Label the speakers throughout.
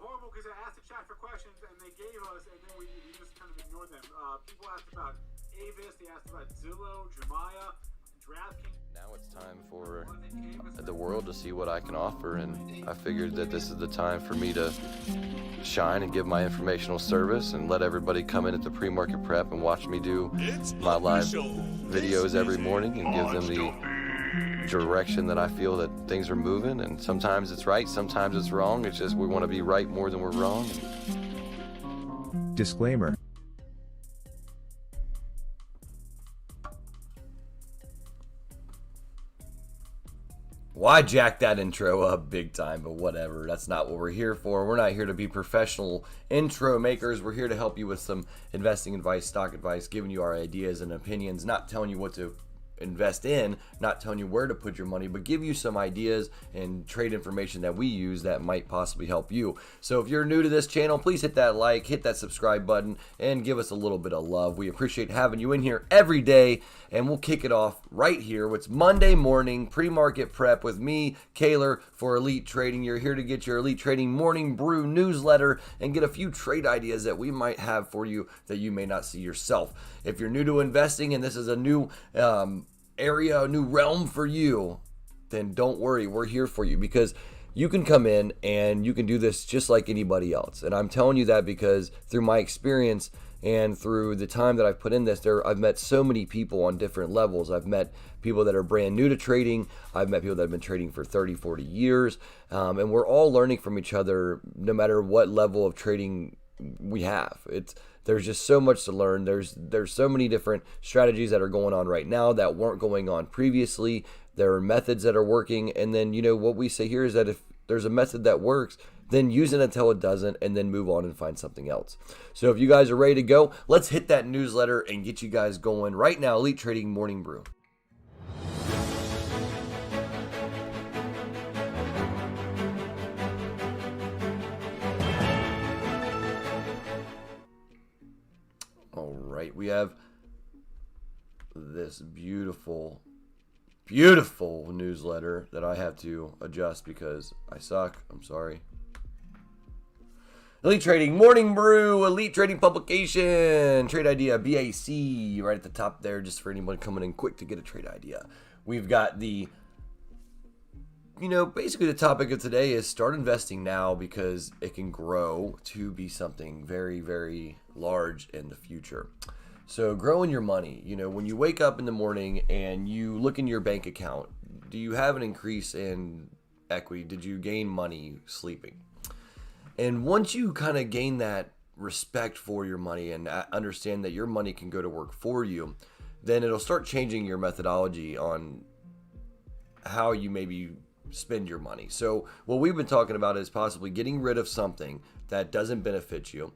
Speaker 1: horrible because I asked the chat for questions and they gave us, and then we just kind of ignored them. People asked about Avis, they asked about Zillow, Jumia, DraftKings.
Speaker 2: Now it's time for the world to see what I can offer, and I figured that this is the time for me to shine and give my informational service and let everybody come in at the pre-market prep and watch me do my live videos every morning and give them the direction that I feel that things are moving. And sometimes it's right, sometimes it's wrong. It's just we want to be right more than we're wrong.
Speaker 3: Disclaimer.
Speaker 2: Why jack that intro up big time, but whatever. That's not what we're here for. We're not here to be professional intro makers. We're here to help you with some investing advice, stock advice, giving you our ideas and opinions, not telling you what to invest in, not telling you where to put your money, but give you some ideas and trade information that we use that might possibly help you. So if you're new to this channel, please hit that like, hit that subscribe button, and give us a little bit of love. We appreciate having you in here every day, and we'll kick it off right here. It's Monday morning pre-market prep with me, Kaler, for Elite Trading. You're here to get your Elite Trading Morning Brew newsletter and get a few trade ideas that we might have for you that you may not see yourself. If you're new to investing and this is a new area, a new realm for you, then don't worry, we're here for you, because you can come in and you can do this just like anybody else. And I'm telling you that because through my experience and through the time that I've put in this, I've met so many people on different levels. I've met people that are brand new to trading. I've met people that have been trading for 30, 40 years. And we're all learning from each other no matter what level of trading we have. There's just so much to learn. There's so many different strategies that are going on right now that weren't going on previously. There are methods that are working. And then, what we say here is that if there's a method that works, then use it until it doesn't, and then move on and find something else. So if you guys are ready to go, let's hit that newsletter and get you guys going right now. Elite Trading Morning Brew. All right, we have this beautiful newsletter that I have to adjust because I suck. I'm sorry. Elite Trading Morning Brew, Elite Trading Publication, Trade Idea, BAC, right at the top there, just for anyone coming in quick to get a trade idea. We've got basically the topic of today is start investing now because it can grow to be something very, very large in the future. So growing your money, when you wake up in the morning and you look in your bank account, do you have an increase in equity? Did you gain money sleeping? And once you kind of gain that respect for your money and understand that your money can go to work for you, then it'll start changing your methodology on how you maybe spend your money. So what we've been talking about is possibly getting rid of something that doesn't benefit you,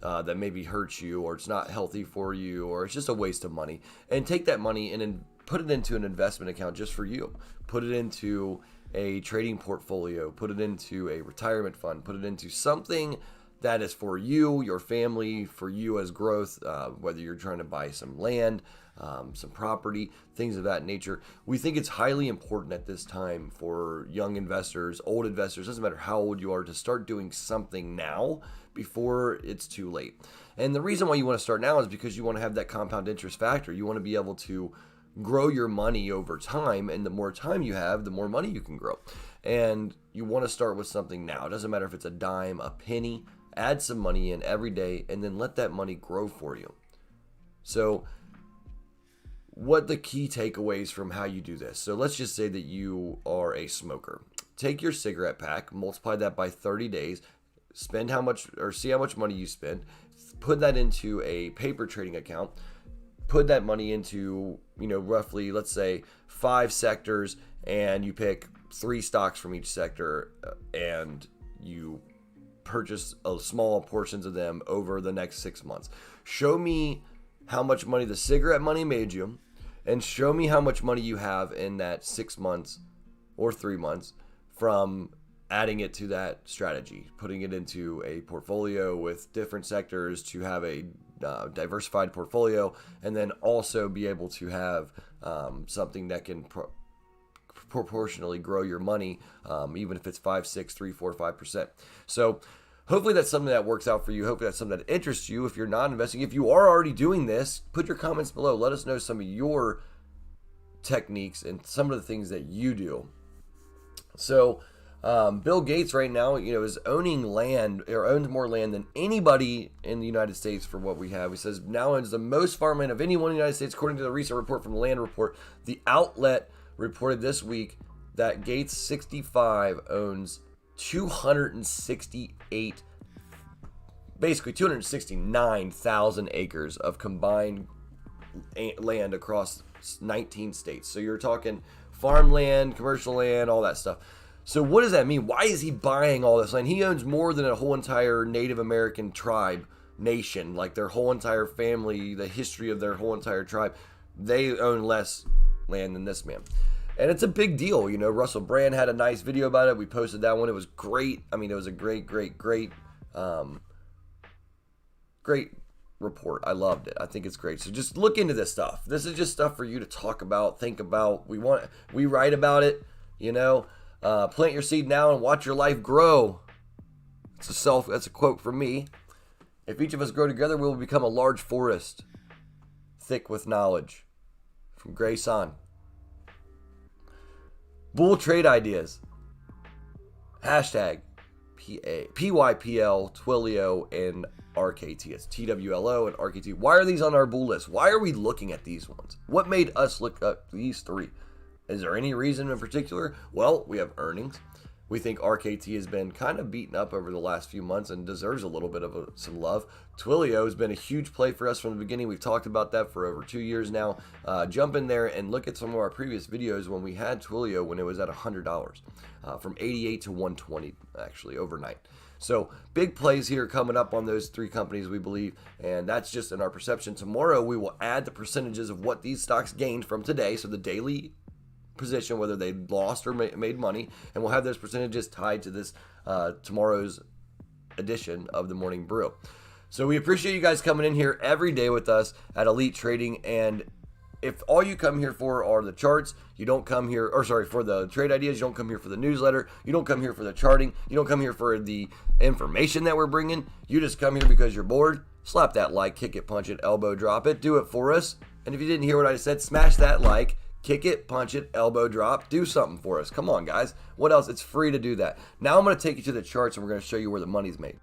Speaker 2: that maybe hurts you, or it's not healthy for you, or it's just a waste of money, and take that money and put it into an investment account just for you. Put it into a trading portfolio, put it into a retirement fund, put it into something that is for you, your family, for you as growth, whether you're trying to buy some land, some property, things of that nature. We think it's highly important at this time for young investors, old investors, doesn't matter how old you are, to start doing something now before it's too late. And the reason why you want to start now is because you want to have that compound interest factor. You want to be able to grow your money over time, and the more time you have, the more money you can grow. And you want to start with something now. It doesn't matter if it's a dime, a penny. Add some money in every day and then let that money grow for you. So what the key takeaways from how you do this? So let's just say that you are a smoker. Take your cigarette pack, multiply that by 30 days, spend how much, or see how much money you spend, put that into a paper trading account, put that money into, roughly, let's say 5 sectors, and you pick 3 stocks from each sector, and you purchase small portions of them over the next 6 months. Show me how much money the cigarette money made you, and show me how much money you have in that 6 months or 3 months from adding it to that strategy, putting it into a portfolio with different sectors to have a diversified portfolio, and then also be able to have something that can proportionally grow your money, even if it's 5, 6, 3, 4, 5%. So hopefully that's something that works out for you. Hopefully that's something that interests you. If you're not investing, if you are already doing this, put your comments below. Let us know some of your techniques and some of the things that you do. So Bill Gates right now, is owning land, or owns more land than anybody in the United States for what we have. He says now owns the most farmland of anyone in the United States, according to the recent report from the Land Report. The outlet reported this week that Gates 65 owns 269,000 acres of combined land across 19 states. So you're talking farmland, commercial land, all that stuff. So what does that mean? Why is he buying all this land? He owns more than a whole entire Native American tribe, nation, like their whole entire family, the history of their whole entire tribe. They own less land than this man. And it's a big deal. Russell Brand had a nice video about it. We posted that one. It was great. I mean, it was a great report. I loved it. I think it's great. So just look into this stuff. This is just stuff for you to talk about, think about. We write about it, plant your seed now and watch your life grow. That's a quote from me. If each of us grow together, we will become a large forest, thick with knowledge. From Gray Son. Bull trade ideas. Hashtag PYPL, Twilio, and RKT. It's TWLO and RKT. Why are these on our bull list? Why are we looking at these ones? What made us look at these three? Is there any reason in particular? Well, we have earnings. We think RKT has been kind of beaten up over the last few months and deserves a little bit of some love. Twilio has been a huge play for us from the beginning. We've talked about that for over 2 years now. Jump in there and look at some of our previous videos when we had Twilio when it was at $100, from 88 to 120 actually overnight. So big plays here coming up on those three companies, we believe, and that's just in our perception. Tomorrow we will add the percentages of what these stocks gained from today, so the daily position, whether they lost or made money, and we'll have those percentages tied to this tomorrow's edition of the Morning Brew. So we appreciate you guys coming in here every day with us at Elite Trading, and if all you come here for are the charts, you don't come here, for the trade ideas, you don't come here for the newsletter, you don't come here for the charting, you don't come here for the information that we're bringing, you just come here because you're bored. Slap that like, kick it, punch it, elbow drop it, do it for us. And if you didn't hear what I said, smash that like, kick it, punch it, elbow drop, do something for us. Come on, guys. What else? It's free to do that. Now I'm going to take you to the charts and we're going to show you where the money's made.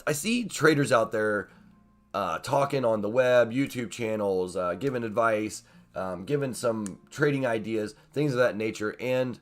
Speaker 2: I see traders out there talking on the web, YouTube channels, giving advice, giving some trading ideas, things of that nature. And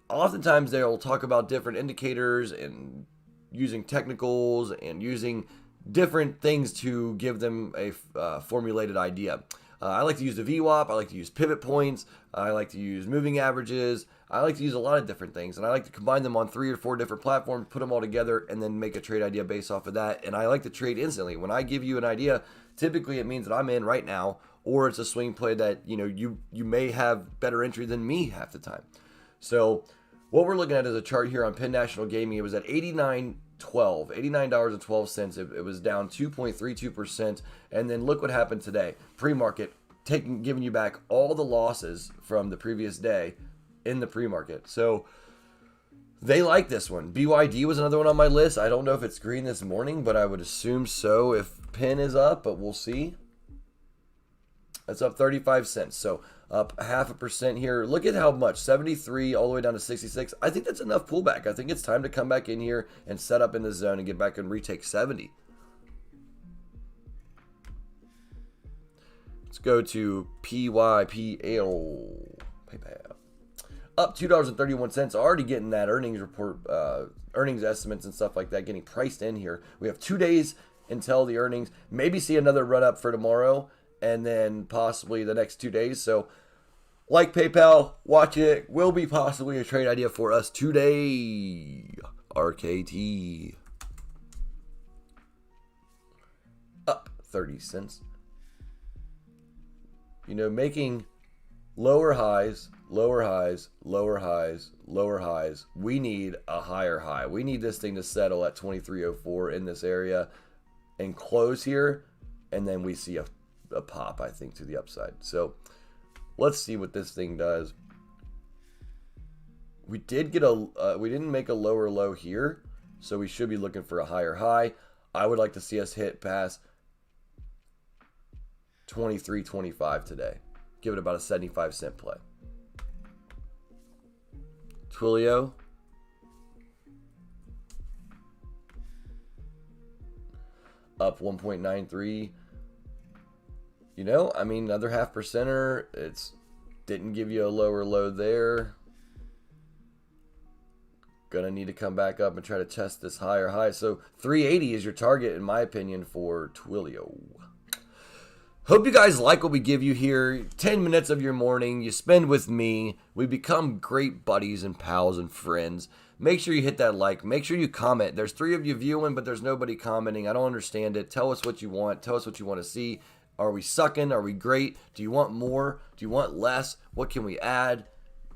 Speaker 2: oftentimes they'll talk about different indicators and using technicals and using different things to give them a formulated idea. I like to use the VWAP. I like to use pivot points. I like to use moving averages. I like to use a lot of different things, and I like to combine them on 3 or 4 different platforms, put them all together, and then make a trade idea based off of that. And I like to trade instantly. When I give you an idea, typically it means that I'm in right now, or it's a swing play that you may have better entry than me half the time. So what we're looking at is a chart here on Penn National Gaming. It was at $89.12. It was down 2.32%. And then look what happened today. Pre-market giving you back all the losses from the previous day in the pre-market. So they like this one. BYD was another one on my list. I don't know if it's green this morning, but I would assume so if Penn is up, but we'll see. That's up 35 cents. So up 0.5% here. Look at how much, 73 all the way down to 66. I think that's enough pullback. I think it's time to come back in here and set up in the zone and get back and retake 70. Let's go to PYPL. PayPal. Up $2.31. Already getting that earnings report, earnings estimates and stuff like that getting priced in here. We have 2 days until the earnings. Maybe see another run up for tomorrow, and then possibly the next 2 days. So like PayPal, watch it. Will be possibly a trade idea for us today. RKT. Up 30 cents. Making lower highs, lower highs, lower highs, lower highs. We need a higher high. We need this thing to settle at 23.04 in this area and close here, and then we see a pop, I think, to the upside. So let's see what this thing does. We did get we didn't make a lower low here, so we should be looking for a higher high. I would like to see us hit past 23.25 today. Give it about a 75-cent play. Twilio. Up 1.93. You know, I mean, another 0.5%er. It's didn't give you a lower low there. Gonna need to come back up and try to test this higher high. So 380 is your target, in my opinion, for Twilio. Hope you guys like what we give you here. 10 minutes of your morning you spend with me. We become great buddies and pals and friends. Make sure you hit that like. Make sure you comment. There's 3 of you viewing, but there's nobody commenting. I don't understand it. Tell us what you want. Tell us what you want to see. Are we sucking? Are we great? Do you want more? Do you want less? What can we add?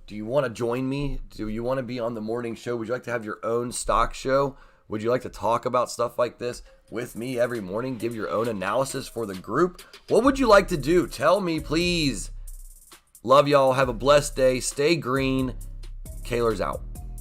Speaker 2: Do you want to join me? Do you want to be on the morning show? Would you like to have your own stock show? Would you like to talk about stuff like this with me every morning? Give your own analysis for the group? What would you like to do? Tell me, please. Love y'all. Have a blessed day. Stay green. Kaler's out.